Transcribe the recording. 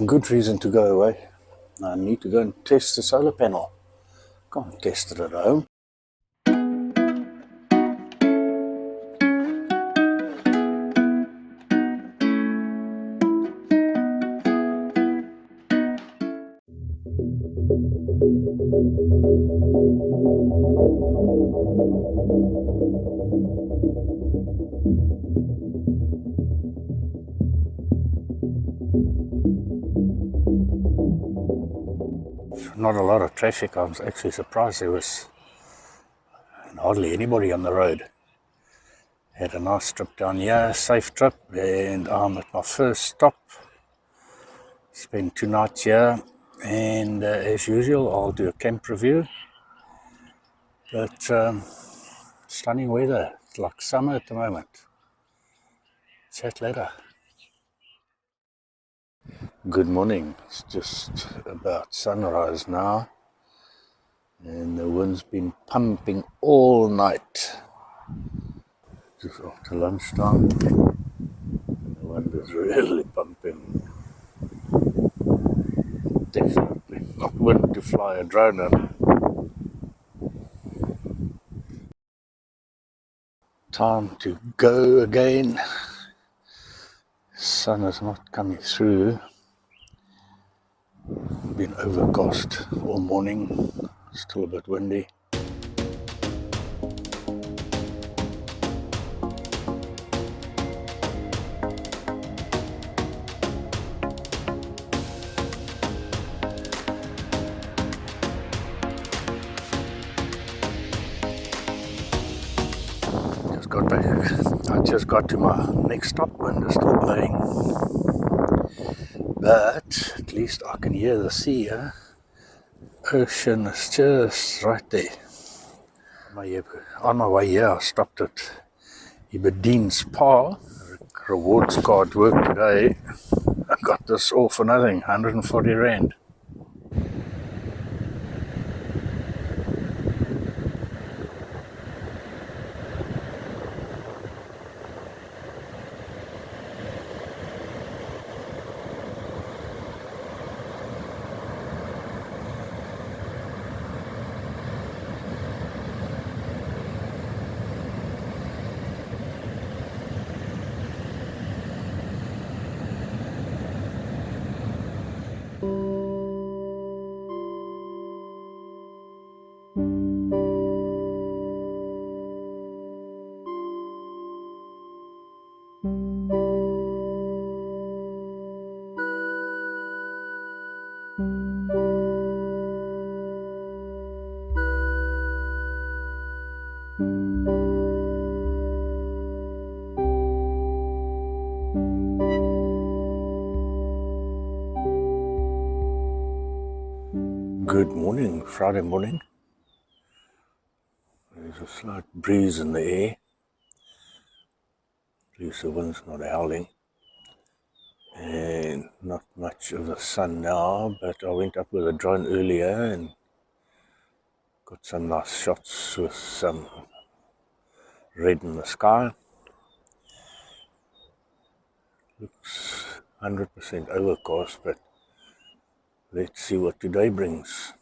Good reason to go away. I need to go and test the solar panel. Can't test it at home. Not a lot of traffic. I was actually surprised there was hardly anybody on the road. Had a nice trip down here, safe trip, and I'm at my first stop. Spent 2 nights here, and as usual I'll do a camp review. But stunning weather, it's like summer at the moment. Chat later. Good morning, it's just about sunrise now, and the wind's been pumping all night. Just after lunchtime, the wind is really pumping. Definitely not wind to fly a drone in. Time to go again. Sun is not coming through. Been overcast all morning. Still a bit windy. I just got to my next stop, wind is still blowing, but at least I can hear the sea. Ocean is just right there. On my way here, I stopped at E10 Spa. Rewards card worked today. I got this all for nothing, 140 Rand. Good morning, Friday morning. There's a slight breeze in the air. At least the wind's not howling. And not much of the sun now, but I went up with a drone earlier and got some nice shots with some red in the sky. Looks 100% overcast, but let's see what today brings.